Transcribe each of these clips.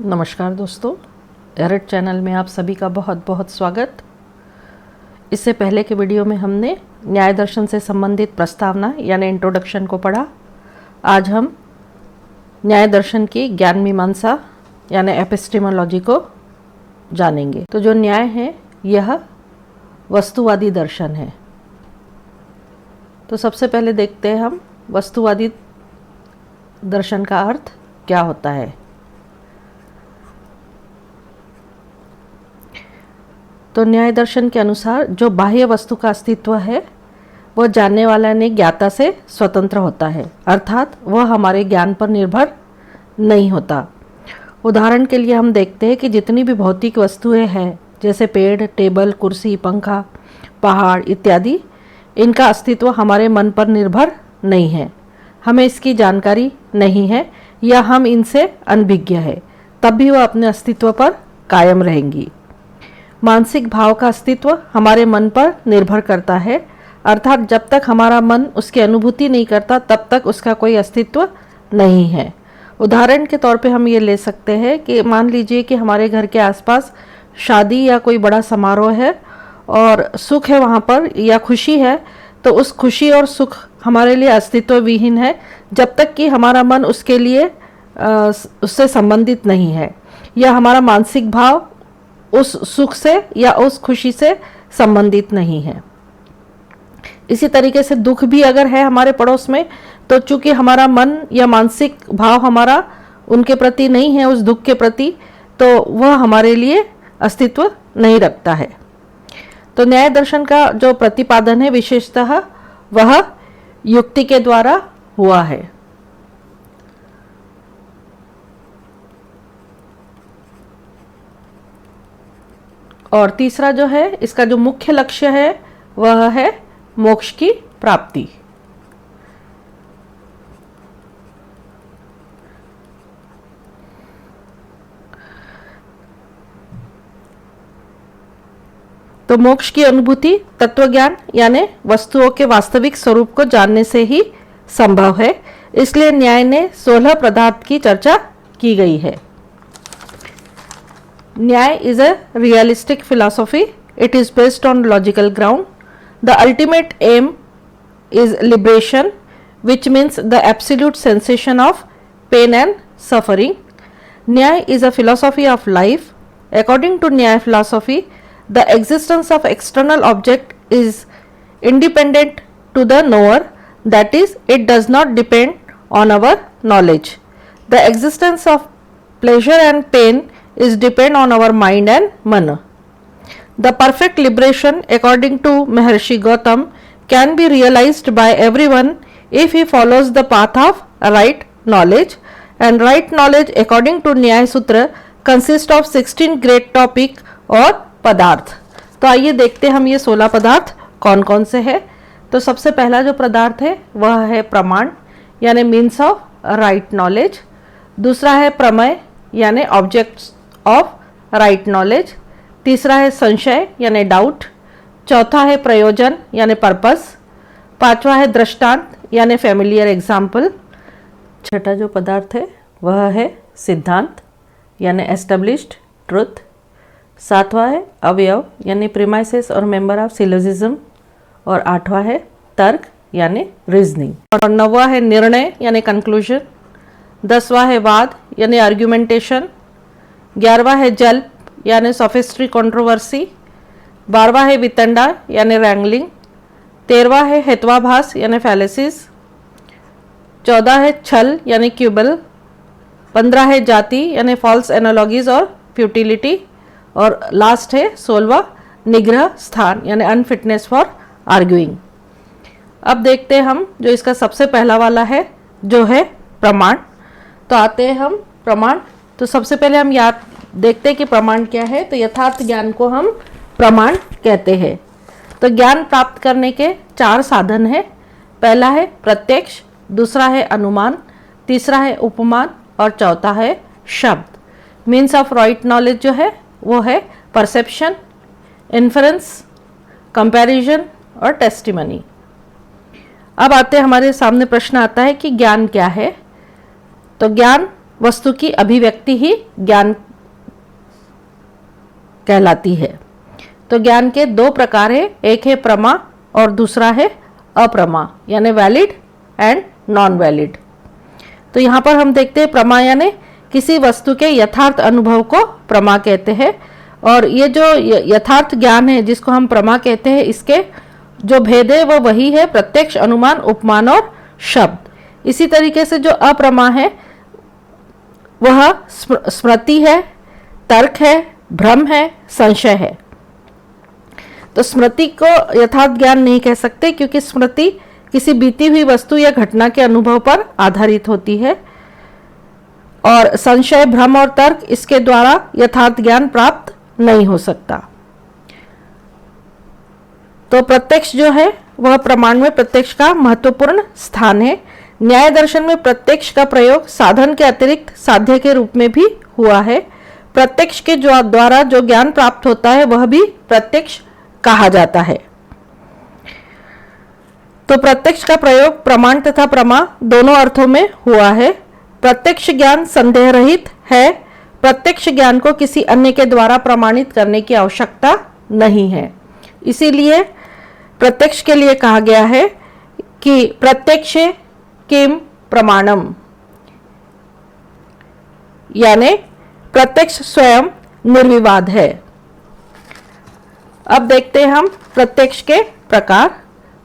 नमस्कार दोस्तों, एरट चैनल में आप सभी का बहुत बहुत स्वागत। इससे पहले के वीडियो में हमने न्याय दर्शन से संबंधित प्रस्तावना यानी इंट्रोडक्शन को पढ़ा। आज हम न्याय दर्शन की ज्ञान मीमांसा यानी एपिस्टेमोलॉजी को जानेंगे। तो जो न्याय है यह वस्तुवादी दर्शन है। तो सबसे पहले देखते हैं हम वस्तुवादी दर्शन का अर्थ क्या होता है। तो न्याय दर्शन के अनुसार जो बाह्य वस्तु का अस्तित्व है वह जानने वाला ने ज्ञाता से स्वतंत्र होता है, अर्थात वह हमारे ज्ञान पर निर्भर नहीं होता। उदाहरण के लिए हम देखते हैं कि जितनी भी भौतिक वस्तुएं हैं जैसे पेड़, टेबल, कुर्सी, पंखा, पहाड़ इत्यादि, इनका अस्तित्व हमारे मन पर निर्भर नहीं है। हमें इसकी जानकारी नहीं है या हम इनसे अनभिज्ञ है, तब भी वह अपने अस्तित्व पर कायम रहेंगी। मानसिक भाव का अस्तित्व हमारे मन पर निर्भर करता है, अर्थात जब तक हमारा मन उसकी अनुभूति नहीं करता तब तक उसका कोई अस्तित्व नहीं है। उदाहरण के तौर पे हम ये ले सकते हैं कि मान लीजिए कि हमारे घर के आसपास शादी या कोई बड़ा समारोह है और सुख है वहाँ पर या खुशी है, तो उस खुशी और सुख हमारे लिए अस्तित्व विहीन है जब तक कि हमारा मन उसके लिए उससे संबंधित नहीं है या हमारा मानसिक भाव उस सुख से या उस खुशी से संबंधित नहीं है। इसी तरीके से दुख भी अगर है हमारे पड़ोस में, तो चूंकि हमारा मन या मानसिक भाव हमारा उनके प्रति नहीं है, उस दुख के प्रति, तो वह हमारे लिए अस्तित्व नहीं रखता है। तो न्याय दर्शन का जो प्रतिपादन है विशेषतः वह युक्ति के द्वारा हुआ है। और तीसरा जो है, इसका जो मुख्य लक्ष्य है वह है मोक्ष की प्राप्ति। तो मोक्ष की अनुभूति तत्वज्ञान यानी वस्तुओं के वास्तविक स्वरूप को जानने से ही संभव है। इसलिए न्याय ने 16 पदार्थ की चर्चा की गई है। Nyaya is a realistic philosophy. It is based on logical ground. The ultimate aim is liberation, which means the absolute sensation of pain and suffering. Nyaya is a philosophy of life. According to Nyaya philosophy, the existence of external object is independent to the knower, that is, it does not depend on our knowledge. The existence of pleasure and pain is depend on our mind and mana. The perfect liberation according to Maharshi Gautam can be realized by everyone if he follows the path of right knowledge, and right knowledge according to Nyaya Sutra consists of 16 great topic और पदार्थ। तो आइए देखते हैं हम ये 16 पदार्थ कौन कौन से हैं। तो सबसे पहला जो पदार्थ है वह है प्रमाण यानी मीन्स ऑफ राइट नॉलेज। दूसरा है प्रमेय यानी ऑब्जेक्ट्स ऑफ राइट नॉलेज। तीसरा है संशय यानी डाउट। चौथा है प्रयोजन यानी पर्पस। पांचवा है दृष्टांत यानी फैमिलियर एग्जाम्पल। छठा जो पदार्थ है वह है सिद्धांत यानी एस्टेब्लिश्ड ट्रुथ। सातवां है अवयव यानी प्रीमाइसेस और मेंबर ऑफ सिलोजिज्म। और आठवां है तर्क यानी रीजनिंग। और नौवां है निर्णय यानी कंक्लूजन। 10वां है वाद यानी आर्ग्यूमेंटेशन। 11वां है जल्प यानी सोफिस्ट्री कंट्रोवर्सी। 12वां है वितंडा यानी रैंगलिंग। 13वां है हेत्वाभास यानी फैलेसिस। 14 है छल यानी क्यूबल। 15 है जाति यानी फॉल्स एनालॉजीज और फ्यूटिलिटी। और लास्ट है 16वां निग्रह स्थान यानी अनफिटनेस फॉर आर्ग्यूइंग। अब देखते हैं हम जो इसका सबसे पहला वाला है जो है प्रमाण। तो आते हैं हम प्रमाण। तो सबसे पहले हम याद देखते हैं कि प्रमाण क्या है। तो यथार्थ ज्ञान को हम प्रमाण कहते हैं। तो ज्ञान प्राप्त करने के 4 साधन हैं। पहला है प्रत्यक्ष, दूसरा है अनुमान, तीसरा है उपमान और चौथा है शब्द। मीन्स ऑफ राइट नॉलेज जो है वो है परसेप्शन, इन्फरेंस, कंपैरिजन और टेस्टिमनी। अब आते हैं हमारे सामने प्रश्न आता है कि ज्ञान क्या है। तो ज्ञान वस्तु की अभिव्यक्ति ही ज्ञान कहलाती है। तो ज्ञान के दो प्रकार है, एक है प्रमा और दूसरा है अप्रमा, यानी वैलिड एंड नॉन वैलिड। तो यहाँ पर हम देखते हैं प्रमा यानी किसी वस्तु के यथार्थ अनुभव को प्रमा कहते हैं, और ये जो यथार्थ ज्ञान है जिसको हम प्रमा कहते हैं, इसके जो भेद है वो वही है प्रत्यक्ष, अनुमान, उपमान और शब्द। इसी तरीके से जो अप्रमा है वह स्मृति है, तर्क है, भ्रम है, संशय है। तो स्मृति को यथार्थ ज्ञान नहीं कह सकते, क्योंकि स्मृति किसी बीती हुई वस्तु या घटना के अनुभव पर आधारित होती है, और संशय, भ्रम और तर्क इसके द्वारा यथार्थ ज्ञान प्राप्त नहीं हो सकता। तो प्रत्यक्ष जो है वह प्रमाण में प्रत्यक्ष का महत्वपूर्ण स्थान है। न्याय दर्शन में प्रत्यक्ष का प्रयोग साधन के अतिरिक्त साध्य के रूप में भी हुआ है। प्रत्यक्ष के द्वारा जो ज्ञान प्राप्त होता है वह भी प्रत्यक्ष कहा जाता है। तो प्रत्यक्ष का प्रयोग प्रमाण तथा प्रमा दोनों अर्थों में हुआ है। प्रत्यक्ष ज्ञान संदेह रहित है। प्रत्यक्ष ज्ञान को किसी अन्य के द्वारा प्रमाणित करने की आवश्यकता नहीं है। इसीलिए प्रत्यक्ष के लिए कहा गया है कि प्रत्यक्ष किम प्रमाणम, यानी प्रत्यक्ष स्वयं निर्विवाद है। अब देखते हैं हम प्रत्यक्ष के प्रकार।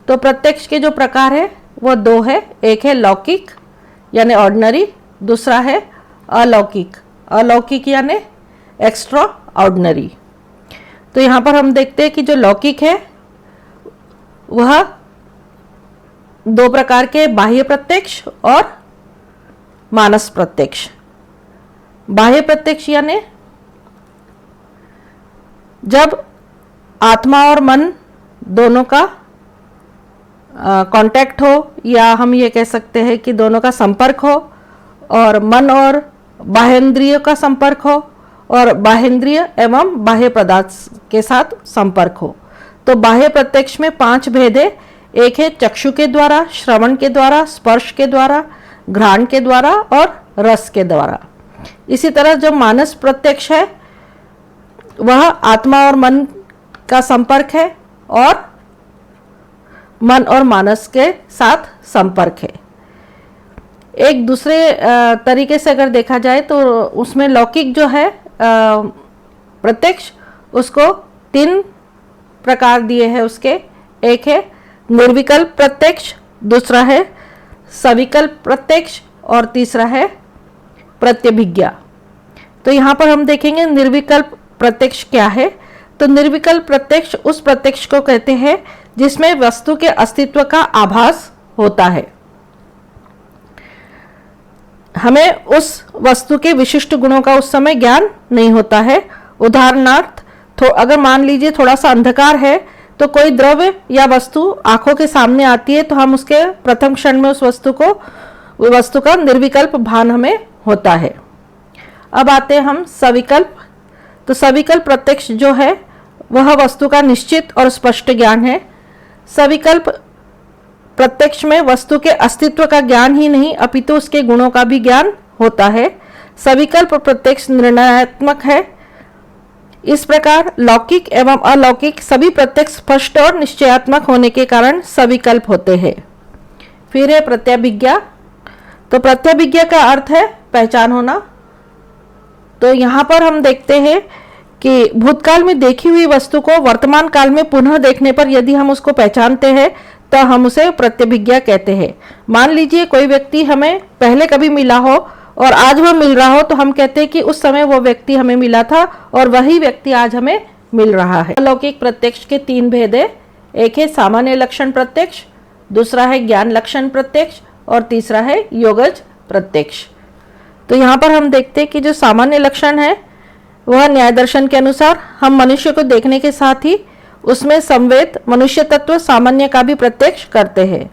तो प्रत्यक्ष के जो प्रकार है वो दो है, एक है लौकिक यानी ऑर्डिनरी, दूसरा है अलौकिक। अलौकिक यानी एक्स्ट्रा ऑर्डिनरी। तो यहाँ पर हम देखते हैं कि जो लौकिक है वह दो प्रकार के, बाह्य प्रत्यक्ष और मानस प्रत्यक्ष। बाह्य प्रत्यक्ष यानी जब आत्मा और मन दोनों का कांटेक्ट हो, या हम ये कह सकते हैं कि दोनों का संपर्क हो, और मन और बाह्येंद्रिय का संपर्क हो, और बाह्येंद्रिय एवं बाह्य पदार्थ के साथ संपर्क हो। तो बाह्य प्रत्यक्ष में 5 भेद है। एक है चक्षु के द्वारा, श्रवण के द्वारा, स्पर्श के द्वारा, घ्राण के द्वारा और रस के द्वारा। इसी तरह जो मानस प्रत्यक्ष है वह आत्मा और मन का संपर्क है, और मन और मानस के साथ संपर्क है। एक दूसरे तरीके से अगर देखा जाए तो उसमें लौकिक जो है प्रत्यक्ष, उसको 3 प्रकार दिए हैं उसके। एक है निर्विकल्प प्रत्यक्ष, दूसरा है सविकल्प प्रत्यक्ष, और तीसरा है प्रत्यभिज्ञा। तो यहाँ पर हम देखेंगे निर्विकल्प प्रत्यक्ष क्या है। तो निर्विकल्प प्रत्यक्ष उस प्रत्यक्ष को कहते हैं जिसमें वस्तु के अस्तित्व का आभास होता है। हमें उस वस्तु के विशिष्ट गुणों का उस समय ज्ञान नहीं होता है। उदाहरणार्थ, तो अगर मान लीजिए थोड़ा सा अंधकार है, तो कोई द्रव्य या वस्तु आंखों के सामने आती है, तो हम उसके प्रथम क्षण में उस वस्तु का निर्विकल्प भान हमें होता है। अब आते हैं हम सविकल्प। तो सविकल्प प्रत्यक्ष जो है वह वस्तु का निश्चित और स्पष्ट ज्ञान है। सविकल्प प्रत्यक्ष में वस्तु के अस्तित्व का ज्ञान ही नहीं अपितु उसके गुणों का भी ज्ञान होता है। सविकल्प प्रत्यक्ष निर्णयात्मक है। इस प्रकार लौकिक एवं अलौकिक सभी प्रत्यक्ष स्पष्ट और निश्चयात्मक होने के कारण सविकल्प होते हैं। फिर है प्रत्यभिज्ञा। तो प्रत्यभिज्ञा का अर्थ है पहचान होना। तो यहाँ पर हम देखते हैं कि भूतकाल में देखी हुई वस्तु को वर्तमान काल में पुनः देखने पर यदि हम उसको पहचानते हैं तो हम उसे प्रत्यभिज्ञा कहते हैं। मान लीजिए कोई व्यक्ति हमें पहले कभी मिला हो और आज वह मिल रहा हो, तो हम कहते हैं कि उस समय वो व्यक्ति हमें मिला था और वही व्यक्ति आज हमें मिल रहा है। अलौकिक प्रत्यक्ष के 3 भेद है। एक है सामान्य लक्षण प्रत्यक्ष, दूसरा है ज्ञान लक्षण प्रत्यक्ष, और तीसरा है योगज प्रत्यक्ष। तो यहाँ पर हम देखते हैं कि जो सामान्य लक्षण है वह न्याय दर्शन के अनुसार हम मनुष्य को देखने के साथ ही उसमें संवेद मनुष्य तत्व सामान्य का भी प्रत्यक्ष करते हैं।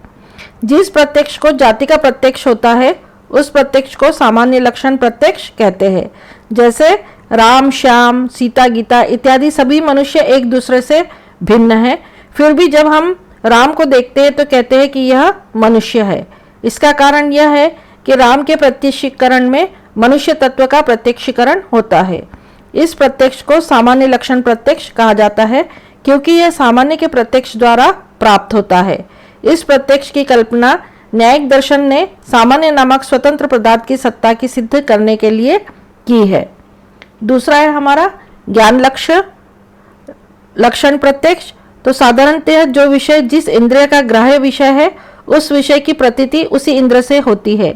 जिस प्रत्यक्ष को जाति का प्रत्यक्ष होता है उस प्रत्यक्ष को सामान्य लक्षण प्रत्यक्ष कहते हैं। जैसे राम, श्याम, सीता, गीता इत्यादि सभी मनुष्य एक दूसरे से भिन्न हैं, फिर भी जब हम राम को देखते हैं तो कहते हैं कि यह मनुष्य है। इसका कारण यह है कि राम के प्रत्यक्षीकरण में मनुष्य तत्व का प्रत्यक्षीकरण होता है। इस प्रत्यक्ष को सामान्य लक्षण प्रत्यक्ष कहा जाता है क्योंकि यह सामान्य के प्रत्यक्ष द्वारा प्राप्त होता है। इस प्रत्यक्ष की कल्पना न्यायिक दर्शन ने सामान्य नामक स्वतंत्र पदार्थ की सत्ता की सिद्ध करने के लिए की है। दूसरा है हमारा ज्ञान लक्षण प्रत्यक्ष। तो साधारणतः जो विषय जिस इंद्रिय का ग्राह्य विषय है उस विषय की प्रतीति उसी इंद्र से होती है,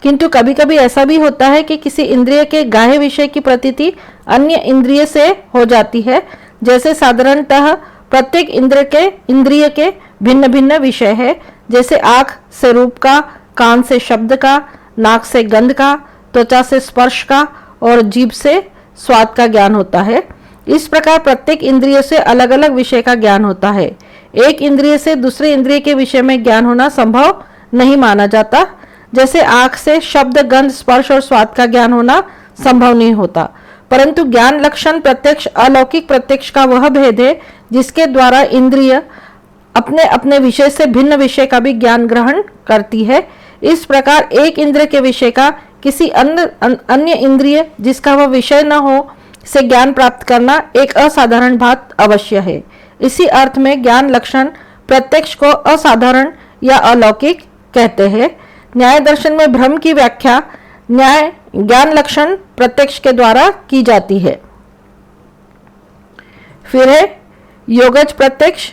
किंतु कभी कभी ऐसा भी होता है कि किसी इंद्रिय के ग्राह्य विषय की प्रतीति अन्य इंद्रिय से हो जाती है। जैसे साधारणतः प्रत्येक इंद्रिय के भिन्न भिन्न विषय है, जैसे आँख से रूप का, कान से शब्द का, नाक से गंध का, त्वचा से स्पर्श का और जीभ से स्वाद का ज्ञान होता है। इस प्रकार प्रत्येक इंद्रिय से अलग अलग विषय का ज्ञान होता है। एक इंद्रिय से दूसरे इंद्रिय के विषय में ज्ञान होना संभव नहीं माना जाता। जैसे आँख से शब्द, गंध, स्पर्श और स्वाद का ज्ञान होना संभव नहीं होता, परंतु ज्ञान लक्षण प्रत्यक्ष अलौकिक प्रत्यक्ष का वह भेद है जिसके द्वारा इंद्रिय अपने अपने विषय से भिन्न विषय का भी ज्ञान ग्रहण करती है। इस प्रकार एक इंद्रिय के विषय का किसी अन्य इंद्रिय जिसका वह विषय न हो से ज्ञान प्राप्त करना एक असाधारण बात अवश्य है। इसी अर्थ में ज्ञान लक्षण प्रत्यक्ष को असाधारण या अलौकिक कहते हैं। न्याय दर्शन में भ्रम की व्याख्या ज्ञान लक्षण प्रत्यक्ष के द्वारा की जाती है। फिर है योगज प्रत्यक्ष।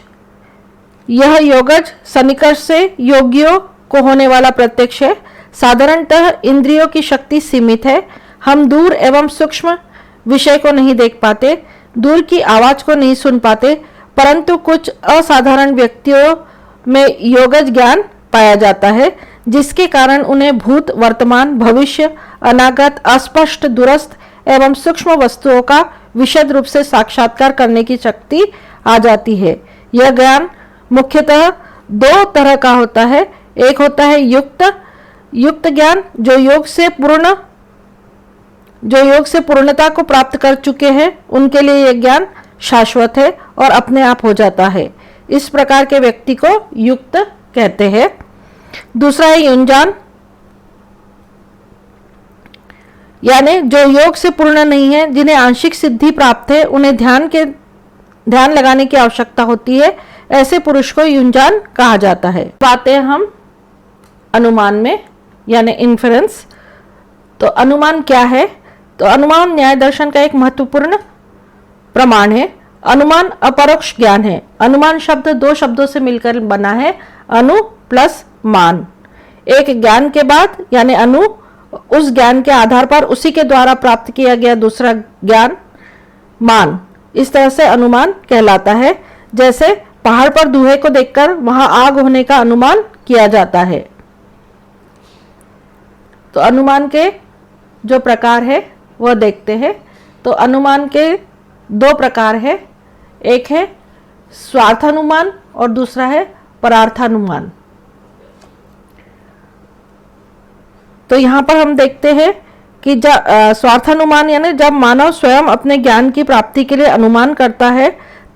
यह योगज सन्निकर्ष से योगियों को होने वाला प्रत्यक्ष है। साधारणतः इंद्रियों की शक्ति सीमित है। हम दूर एवं सूक्ष्म विषय को नहीं देख पाते, दूर की आवाज को नहीं सुन पाते, परंतु कुछ असाधारण व्यक्तियों में योगज ज्ञान पाया जाता है, जिसके कारण उन्हें भूत, वर्तमान, भविष्य, अनागत, अस्पष्ट, दूरस्थ एवं सूक्ष्म वस्तुओं का विशद रूप से साक्षात्कार करने की शक्ति आ जाती है। यह ज्ञान मुख्यतः दो तरह का होता है। एक होता है युक्त ज्ञान, जो योग से पूर्णता को प्राप्त कर चुके हैं, उनके लिए यह ज्ञान शाश्वत है और अपने आप हो जाता है। इस प्रकार के व्यक्ति को युक्त कहते हैं। दूसरा है युंजान, यानी जो योग से पूर्ण नहीं है, जिन्हें आंशिक सिद्धि प्राप्त है, उन्हें ध्यान लगाने की आवश्यकता होती है। ऐसे पुरुष को युंजान कहा जाता है। बातें हम अनुमान में यानी इन्फेरेंस। तो अनुमान क्या है? तो अनुमान न्याय दर्शन का एक महत्वपूर्ण प्रमाण है। अनुमान अपरोक्ष ज्ञान है। अनुमान शब्द दो शब्दों से मिलकर बना है, अनु प्लस मान। एक ज्ञान के बाद यानी अनु, उस ज्ञान के आधार पर उसी के द्वारा प्राप्त किया गया दूसरा ज्ञान मान, इस तरह से अनुमान कहलाता है। जैसे पहाड़ पर धुएं को देखकर वहां आग होने का अनुमान किया जाता है। तो अनुमान के जो प्रकार है वह देखते हैं। तो अनुमान के दो प्रकार है, एक है स्वार्थानुमान और दूसरा है परार्थानुमान। तो यहाँ पर हम देखते हैं कि स्वार्थानुमान यानी जब मानव स्वयं अपने ज्ञान की प्राप्ति के लिए अनुमान करता है,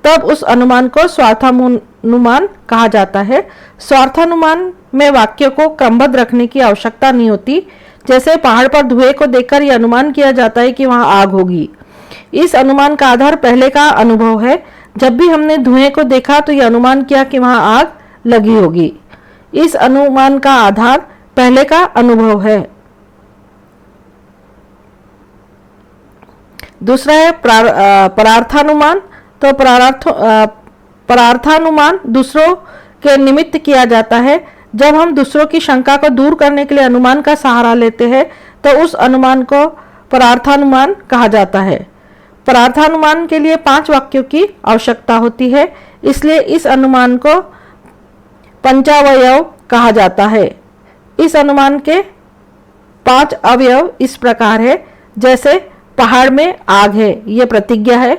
तब उस अनुमान को स्वार्थानुमान कहा जाता है। स्वार्थानुमान में वाक्य को क्रमबद्ध रखने की आवश्यकता नहीं होती। जैसे पहाड़ पर धुएं को देखकर यह अनुमान किया जाता है कि वहां आग होगी। इस अनुमान का आधार पहले का अनुभव है। जब भी हमने धुएं को देखा तो यह अनुमान किया कि वहां आग लगी होगी। इस अनुमान का आधार पहले का अनुभव है। दूसरा है परार्थानुमान। तो परार्थानुमान दूसरों के निमित्त किया जाता है। जब हम दूसरों की शंका को दूर करने के लिए अनुमान का सहारा लेते हैं तो उस अनुमान को परार्थानुमान कहा जाता है। परार्थानुमान के लिए 5 वाक्यों की आवश्यकता होती है, इसलिए इस अनुमान को पंचावयव कहा जाता है। इस अनुमान के 5 अवयव इस प्रकार है। जैसे पहाड़ में आग है, यह प्रतिज्ञा है,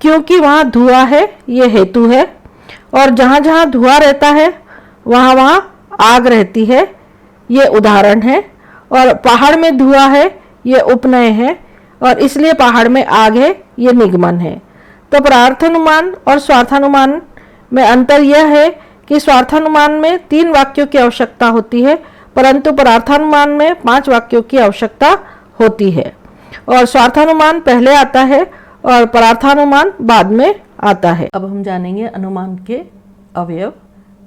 क्योंकि वहां धुआं है, यह हेतु है, और जहां जहां धुआं रहता है वहां वहां आग रहती है, ये उदाहरण है। और पहाड़ में धुआं है, ये उपनय है, और इसलिए पहाड़ में आग है, ये निगमन है। तो परार्थानुमान और स्वार्थानुमान में अंतर यह है कि स्वार्थानुमान में 3 वाक्यों की आवश्यकता होती है, परंतु परार्थानुमान में 5 वाक्यों की आवश्यकता होती है और स्वार्थानुमान पहले आता है और परार्थानुमान बाद में आता है। अब हम जानेंगे अनुमान के अवयव।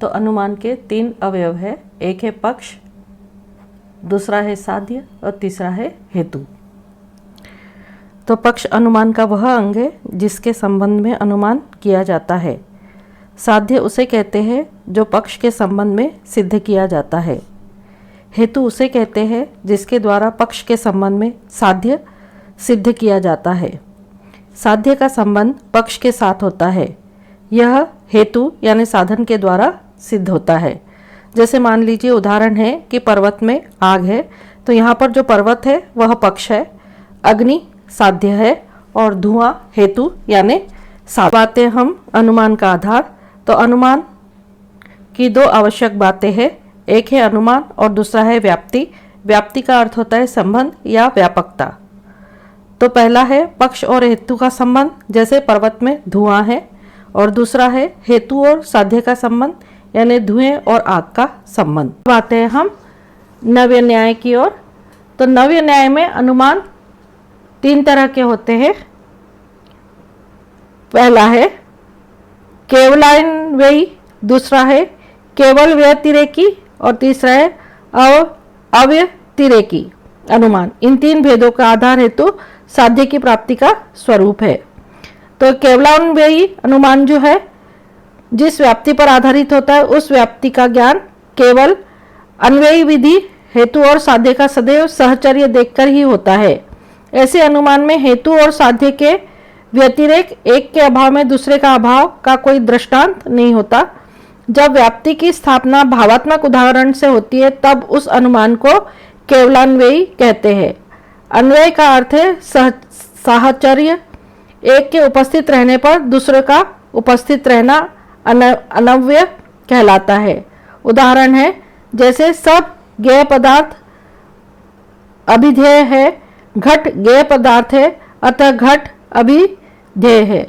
तो अनुमान के 3 अवयव है, एक है पक्ष, दूसरा है साध्य और तीसरा है हेतु। तो पक्ष अनुमान का वह अंग है जिसके संबंध में अनुमान किया जाता है। साध्य उसे कहते हैं जो पक्ष के संबंध में सिद्ध किया जाता है। हेतु उसे कहते हैं जिसके द्वारा पक्ष के संबंध में साध्य सिद्ध किया जाता है। साध्य का संबंध पक्ष के साथ होता है। यह हेतु यानी साधन के द्वारा सिद्ध होता है। जैसे मान लीजिए उदाहरण है कि पर्वत में आग है, तो यहाँ पर जो पर्वत है वह पक्ष है, अग्नि साध्य है और धुआं हेतु यानी साध्य। बातें हम अनुमान का आधार। तो अनुमान की 2 आवश्यक बातें हैं, एक है अनुमान और दूसरा है व्याप्ति। व्याप्ति का अर्थ होता है संबंध या व्यापकता। तो पहला है पक्ष और हेतु का संबंध, जैसे पर्वत में धुआं है, और दूसरा है हेतु और साध्य का संबंध यानी धुएं और आग का संबंध। अब आते हैं हम नव्य न्याय की ओर। तो नव्य न्याय में अनुमान 3 तरह के होते हैं। पहला है केवलान्वयी, दूसरा है केवल व्यतिरेकी और तीसरा है अव्यतिरेकी अनुमान। इन 3 भेदों का आधार हेतु साध्य की प्राप्ति का स्वरूप है। तो केवलान्वयी अनुमान जो है जिस व्याप्ति पर आधारित होता है उस व्याप्ति का ज्ञान केवल अन्वयी विधि हेतु और साध्य का सदैव सहचर्य देखकर ही होता है। ऐसे अनुमान में हेतु और साध्य के व्यतिरेक, एक के अभाव में दूसरे का अभाव का कोई दृष्टांत नहीं होता। जब व्याप्ति की स्थापना भावात्मक उदाहरण से होती है तब उस अनुमान को केवलान्वयी कहते हैं। अन्वय का अर्थ है साहचर्य, एक के उपस्थित रहने पर दूसरे का उपस्थित रहना अनव्य कहलाता है। उदाहरण है जैसे सब ज्ञेय पदार्थ अभिधेय है, घट ज्ञेय पदार्थ है अतः घट अभिधेय है।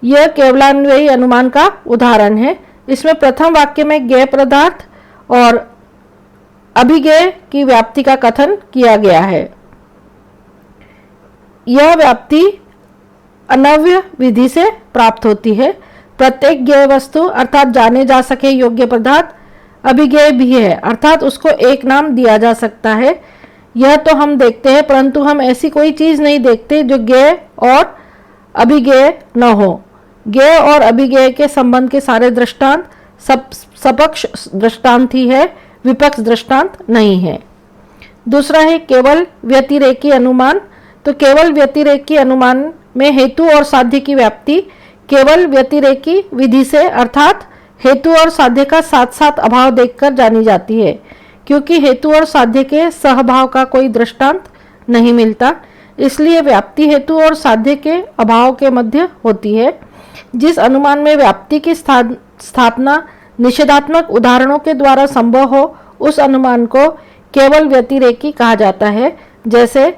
यह केवलान्वयी अनुमान का उदाहरण है। इसमें प्रथम वाक्य में ज्ञेय पदार्थ और अभिज्ञेय की व्याप्ति का कथन किया गया है। यह व्याप्ति अनव्य विधि से प्राप्त होती है। प्रत्येक ज्ञेय वस्तु अर्थात जाने जा सके योग्य पदार्थ अभिज्ञेय भी है, अर्थात उसको एक नाम दिया जा सकता है। यह तो हम देखते हैं, परंतु हम ऐसी कोई चीज नहीं देखते जो ज्ञेय और अभिज्ञेय न हो। ज्ञेय और अभिज्ञेय के संबंध के सारे दृष्टांत सपक्ष दृष्टांत ही है, विपक्ष दृष्टांत नहीं है। दूसरा है केवल व्यतिरेकी अनुमान। तो केवल व्यतिरेकी अनुमान में हेतु और साध्य की व्याप्ति केवल व्यतिरेकी विधि से अर्थात हेतु और साध्य का साथ साथ अभाव देखकर जानी जाती है, क्योंकि हेतु और साध्य के सहभाव का कोई दृष्टांत नहीं मिलता। इसलिए व्याप्ति हेतु और साध्य के अभाव के मध्य होती है। जिस अनुमान में व्याप्ति की स्थापना निषेधात्मक उदाहरणों के द्वारा संभव हो उस अनुमान को केवल व्यतिरेकी कहा जाता है। जैसे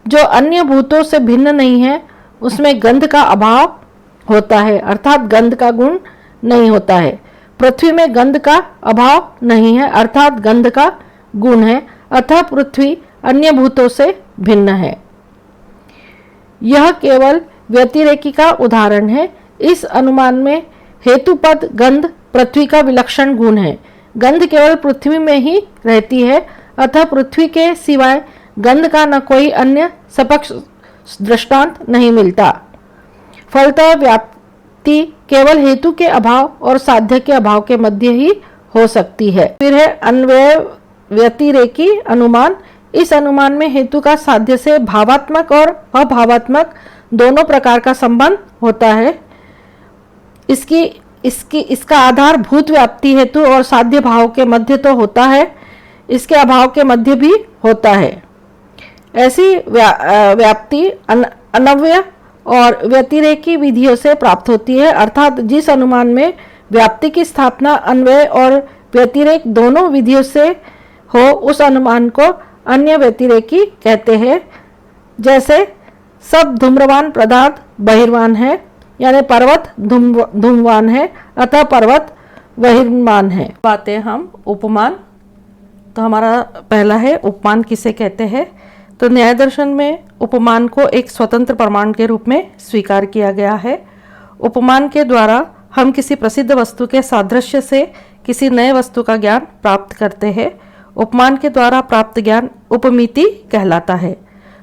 जो अन्य भूतों से भिन्न नहीं है उसमें गंध का अभाव होता है, अर्थात गंध का गुण नहीं होता है। पृथ्वी में गंध का अभाव नहीं है, अर्थात गंध का गुण है, अतः पृथ्वी अन्य भूतों से भिन्न है। यह केवल व्यतिरेकी का उदाहरण है। इस अनुमान में हेतुपद गंध पृथ्वी का विलक्षण गुण है। गंध केवल पृथ्वी में ही रहती है, अतः पृथ्वी के सिवाय गंध का न कोई अन्य सपक्ष दृष्टांत नहीं मिलता। फलतः व्याप्ति केवल हेतु के अभाव और साध्य के अभाव के मध्य ही हो सकती है। फिर है अन्वय व्यतिरेकी अनुमान। इस अनुमान में हेतु का साध्य से भावात्मक और अभावात्मक दोनों प्रकार का संबंध होता है। इसका आधार भूत व्याप्ति हेतु और साध्य भाव के मध्य तो होता है, इसके अभाव के मध्य भी होता है। ऐसी व्याप्ति अनव्य और व्यतिरेकी विधियों से प्राप्त होती है, अर्थात जिस अनुमान में व्याप्ति की स्थापना अन्वय और व्यतिरेक दोनों विधियों से हो उस अनुमान को अन्य व्यतिरेकी कहते हैं। जैसे सब धूम्रवान पदार्थ बहिर्वान है, यानी पर्वत धूमवान है अतः पर्वत बहिर्वान है। बातें हम उपमान तो हमारा पहला है उपमान किसे कहते हैं। तो न्याय दर्शन में उपमान को एक स्वतंत्र प्रमाण के रूप में स्वीकार किया गया है। उपमान के द्वारा हम किसी प्रसिद्ध वस्तु के सादृश्य से किसी नए वस्तु का ज्ञान प्राप्त करते हैं। उपमान के द्वारा प्राप्त ज्ञान उपमिति कहलाता है।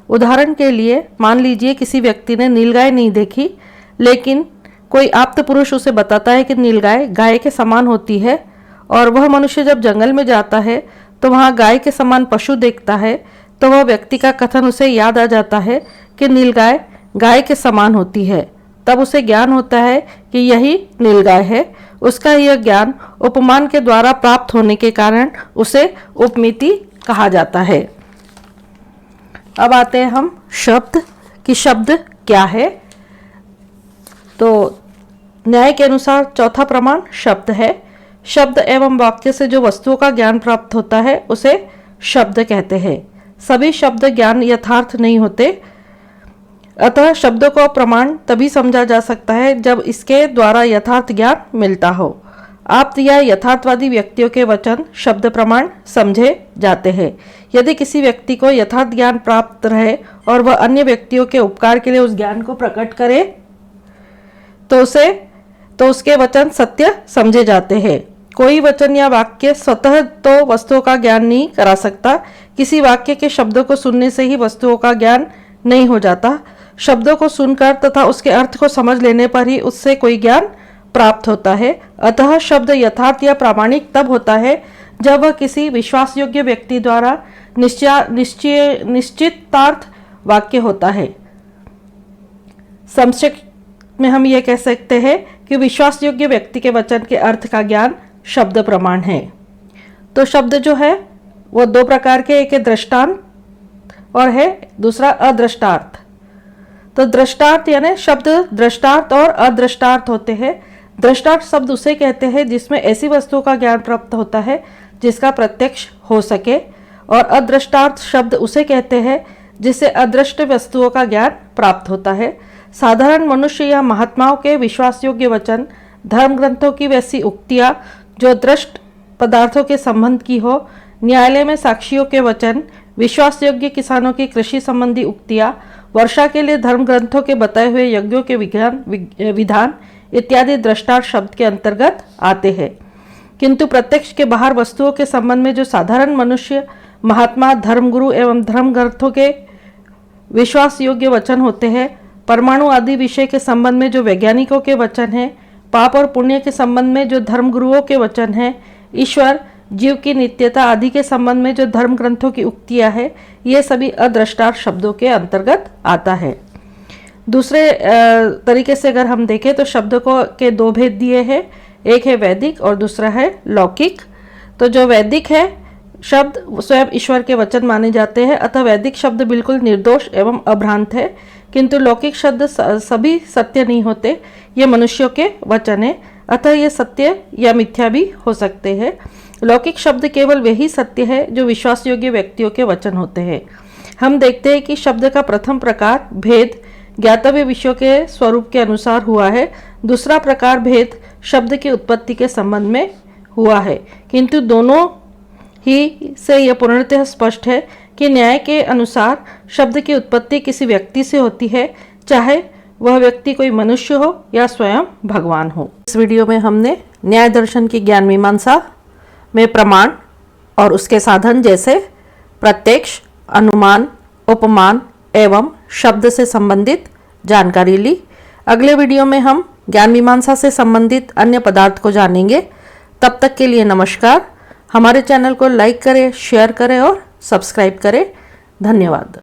उदाहरण के लिए मान लीजिए किसी व्यक्ति ने नीलगाय नहीं देखी, लेकिन कोई आप्त पुरुष उसे बताता है कि नीलगाय गाय के समान होती है, और वह मनुष्य जब जंगल में जाता है तो वहाँ गाय के समान पशु देखता है, तो वह व्यक्ति का कथन उसे याद आ जाता है कि नीलगाय गाय के समान होती है। तब उसे ज्ञान होता है कि यही नीलगाय है। उसका यह ज्ञान उपमान के द्वारा प्राप्त होने के कारण उसे उपमिति कहा जाता है। अब आते हैं हम शब्द कि शब्द क्या है। तो न्याय के अनुसार चौथा प्रमाण शब्द है। शब्द एवं वाक्य से जो वस्तुओं का ज्ञान प्राप्त होता है उसे शब्द कहते हैं। सभी शब्द ज्ञान यथार्थ नहीं होते, अतः शब्दों को प्रमाण तभी समझा जा सकता है जब इसके द्वारा यथार्थ ज्ञान मिलता हो। आप्त या यथार्थवादी व्यक्तियों के वचन शब्द प्रमाण समझे जाते हैं। यदि किसी व्यक्ति को यथार्थ ज्ञान प्राप्त रहे और वह अन्य व्यक्तियों के उपकार के लिए उस ज्ञान को प्रकट करे तो उसके वचन सत्य समझे जाते हैं। कोई वचन या वाक्य स्वतः तो वस्तुओं का ज्ञान नहीं करा सकता। किसी वाक्य के शब्दों को सुनने से ही वस्तुओं का ज्ञान नहीं हो जाता। शब्दों को सुनकर तथा उसके अर्थ को समझ लेने पर ही उससे कोई ज्ञान प्राप्त होता है। अतः शब्द यथार्थ या प्रामाणिक तब होता है जब वह किसी विश्वास योग्य व्यक्ति द्वारा निश्चितार्थ वाक्य होता है। संक्षिप्त में हम ये कह सकते हैं कि विश्वास योग्य व्यक्ति के वचन के अर्थ का ज्ञान शब्द प्रमाण है। तो शब्द जो है वो दो प्रकार के, एक है दृष्टांत और है दूसरा अदृष्टार्थ। तो दृष्टार्थ यानी शब्द दृष्टार्थ और अदृष्टार्थ होते हैं। दृष्टार्थ शब्द उसे कहते हैं जिसमें ऐसी वस्तुओं का ज्ञान प्राप्त होता है जिसका प्रत्यक्ष हो सके, और अदृष्टार्थ शब्द उसे कहते हैं जिससे अदृष्ट वस्तुओं का ज्ञान प्राप्त होता है। साधारण मनुष्य या महात्माओं के विश्वास योग्य वचन, धर्म ग्रंथों की वैसी उक्तियां जो दृष्ट पदार्थों के संबंध की हो, न्यायालय में साक्षियों के वचन, विश्वास योग्य किसानों की कृषि संबंधी उक्तियां, वर्षा के लिए धर्म ग्रंथों के बताए हुए यज्ञों के विधान इत्यादि दृष्टार्थ शब्द के अंतर्गत आते हैं। किंतु प्रत्यक्ष के बाहर वस्तुओं के संबंध में जो साधारण मनुष्य, महात्मा, धर्मगुरु एवं धर्म ग्रंथों के विश्वास योग्य वचन होते हैं, परमाणु आदि विषय के संबंध में जो वैज्ञानिकों के वचन हैं, पाप और पुण्य के संबंध में जो धर्मगुरुओं के वचन हैं, ईश्वर, जीव की नित्यता आदि के संबंध में जो धर्म ग्रंथों की उक्तियां हैं, ये सभी अदृष्टार्थ शब्दों के अंतर्गत आता है। दूसरे तरीके से अगर हम देखें तो शब्द को के दो भेद दिए हैं, एक है वैदिक और दूसरा है लौकिक। तो जो वैदिक है शब्द स्वयं ईश्वर के वचन माने जाते हैं, अतः वैदिक शब्द बिल्कुल निर्दोष एवं अभ्रांत है। किंतु लौकिक शब्द सभी सत्य नहीं होते, ये मनुष्यों के वचन है, अतः ये सत्य या मिथ्या भी हो सकते हैं। लौकिक शब्द केवल वही सत्य है जो विश्वास योग्य व्यक्तियों के वचन होते हैं। हम देखते हैं कि शब्द का प्रथम प्रकार भेद ज्ञातव्य विषयों के स्वरूप के अनुसार हुआ है। दूसरा प्रकार भेद शब्द की उत्पत्ति के संबंध में हुआ है। किंतु दोनों ही से यह पूर्णतः स्पष्ट है कि न्याय के अनुसार शब्द की उत्पत्ति किसी व्यक्ति से होती है, चाहे वह व्यक्ति कोई मनुष्य हो या स्वयं भगवान हो। इस वीडियो में हमने न्याय दर्शन की ज्ञान मीमांसा में प्रमाण और उसके साधन जैसे प्रत्यक्ष, अनुमान, उपमान एवं शब्द से संबंधित जानकारी ली। अगले वीडियो में हम ज्ञान मीमांसा से संबंधित अन्य पदार्थ को जानेंगे। तब तक के लिए नमस्कार। हमारे चैनल को लाइक करें, शेयर करें और सब्सक्राइब करें। धन्यवाद।